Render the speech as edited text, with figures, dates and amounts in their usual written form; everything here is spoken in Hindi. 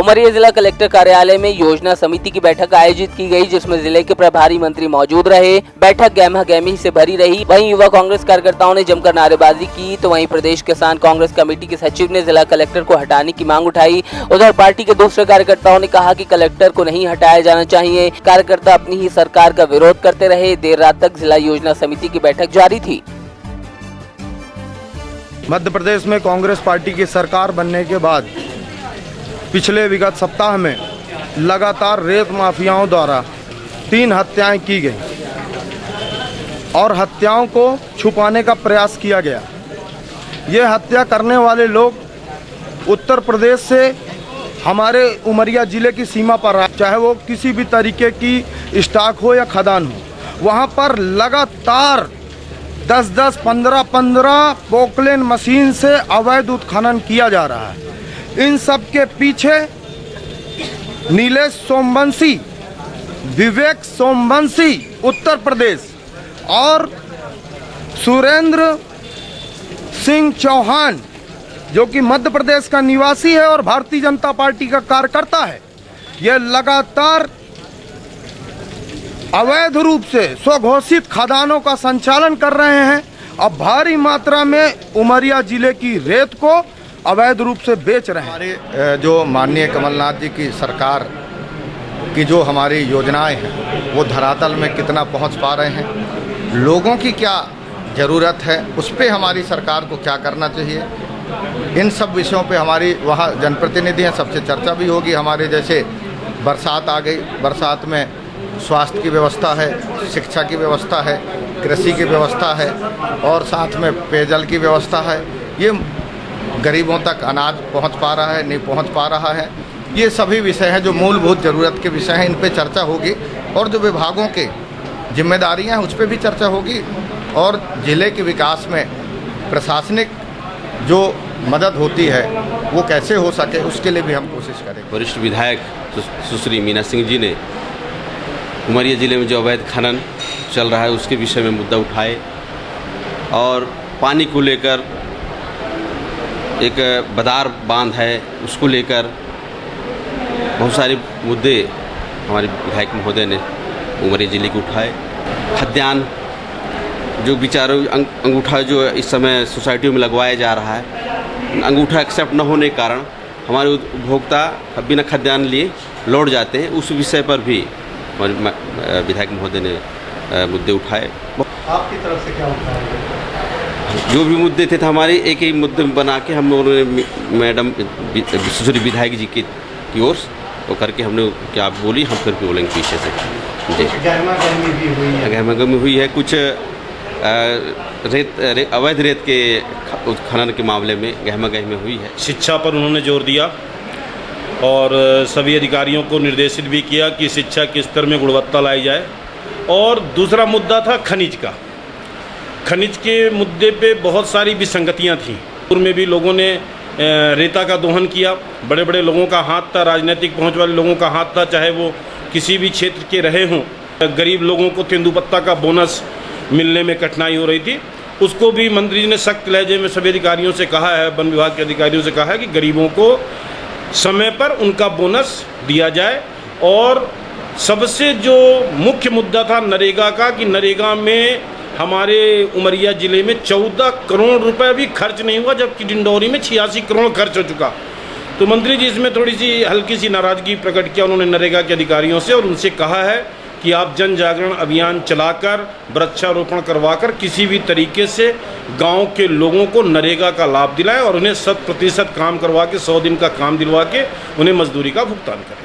उमरिया जिला कलेक्टर कार्यालय में योजना समिति की बैठक आयोजित की गई, जिसमें जिले के प्रभारी मंत्री मौजूद रहे। बैठक गहमा गहमी से भरी रही। वहीं युवा कांग्रेस कार्यकर्ताओं ने जमकर नारेबाजी की, तो वहीं प्रदेश किसान कांग्रेस कमेटी के सचिव ने जिला कलेक्टर को हटाने की मांग उठाई। उधर पार्टी के दूसरे कार्यकर्ताओं ने कहा कि कलेक्टर को नहीं हटाया जाना चाहिए। कार्यकर्ता अपनी ही सरकार का विरोध करते रहे। देर रात तक जिला योजना समिति की बैठक जारी थी। मध्य प्रदेश में कांग्रेस पार्टी की सरकार बनने के बाद पिछले विगत सप्ताह में लगातार रेत माफियाओं द्वारा 3 हत्याएं की गई और हत्याओं को छुपाने का प्रयास किया गया। ये हत्या करने वाले लोग उत्तर प्रदेश से हमारे उमरिया जिले की सीमा पर, चाहे वो किसी भी तरीके की स्टॉक हो या खदान हो, वहाँ पर लगातार 10-10, 15-15 पोकलेन मशीन से अवैध उत्खनन किया जा रहा है। इन सब के पीछे नीलेश सोमवंशी, विवेक सोमवंशी उत्तर प्रदेश और सुरेंद्र सिंह चौहान जो कि मध्य प्रदेश का निवासी है और भारतीय जनता पार्टी का कार्यकर्ता है, ये लगातार अवैध रूप से स्वघोषित खदानों का संचालन कर रहे हैं। अब भारी मात्रा में उमरिया जिले की रेत को अवैध रूप से बेच रहे हैं। हमारे जो माननीय कमलनाथ जी की सरकार की जो हमारी योजनाएं हैं वो धरातल में कितना पहुंच पा रहे हैं, लोगों की क्या ज़रूरत है, उस पर हमारी सरकार को क्या करना चाहिए, इन सब विषयों पे हमारी वहाँ जनप्रतिनिधि हैं, सबसे चर्चा भी होगी। हमारे जैसे बरसात आ गई, बरसात में स्वास्थ्य की व्यवस्था है, शिक्षा की व्यवस्था है, कृषि की व्यवस्था है और साथ में पेयजल की व्यवस्था है। ये गरीबों तक अनाज पहुंच पा रहा है, नहीं पहुंच पा रहा है। ये सभी विषय हैं जो मूलभूत ज़रूरत के विषय हैं, इन पे चर्चा होगी और जो विभागों के जिम्मेदारियां हैं उस पर भी चर्चा होगी और ज़िले के विकास में प्रशासनिक जो मदद होती है वो कैसे हो सके उसके लिए भी हम कोशिश करेंगे। वरिष्ठ विधायक सुश्री मीना सिंह जी ने उमरिया ज़िले में जो अवैध खनन चल रहा है उसके विषय में मुद्दा उठाए और पानी को लेकर एक बदार बांध है उसको लेकर बहुत सारे मुद्दे हमारे विधायक महोदय ने उमरिया जिले को उठाए। खाद्यान्न जो बेचारों अंगूठा जो इस समय सोसाइटियों में लगवाया जा रहा है, अंगूठा एक्सेप्ट न होने के कारण हमारे उपभोक्ता बिना खाद्यान्न लिए लौट जाते हैं। उस विषय पर भी हमारे विधायक महोदय ने मुद्दे उठाए। आपकी तरफ से क्या उठाया? जो भी मुद्दे थे हमारे एक ही मुद्दे बना के हम लोगों ने मैडम सुश्री विधायक जी की ओर वो करके हमने क्या बोली, हम फिर भी बोलेंगे पीछे से। जी, गहमा गहमी हुई है। कुछ अवैध रेत के खनन के मामले में गहमा गहमी हुई है। शिक्षा पर उन्होंने जोर दिया और सभी अधिकारियों को निर्देशित भी किया कि शिक्षा के स्तर में गुणवत्ता लाई जाए। और दूसरा मुद्दा था खनिज का। खनिज के मुद्दे पे बहुत सारी विसंगतियां थीं। पूर्व में भी लोगों ने रेता का दोहन किया, बड़े बड़े लोगों का हाथ था, राजनीतिक पहुंच वाले लोगों का हाथ था, चाहे वो किसी भी क्षेत्र के रहे हों। गरीब लोगों को तेंदुपत्ता का बोनस मिलने में कठिनाई हो रही थी, उसको भी मंत्री जी ने सख्त लहजे में सभी अधिकारियों से कहा है, वन विभाग के अधिकारियों से कहा है कि गरीबों को समय पर उनका बोनस दिया जाए। और सबसे जो मुख्य मुद्दा था नरेगा का, कि नरेगा में हमारे उमरिया ज़िले में 14 करोड़ रुपए भी खर्च नहीं हुआ, जबकि डिंडौरी में 86 करोड़ खर्च हो चुका। तो मंत्री जी इसमें थोड़ी सी हल्की सी नाराज़गी प्रकट किया उन्होंने नरेगा के अधिकारियों से और उनसे कहा है कि आप जन जागरण अभियान चलाकर, वृक्षारोपण करवाकर किसी भी तरीके से गांव के लोगों को नरेगा का लाभ दिलाएं और उन्हें 100% काम करवा के 100 दिन का काम दिलवा के उन्हें मजदूरी का भुगतान करें।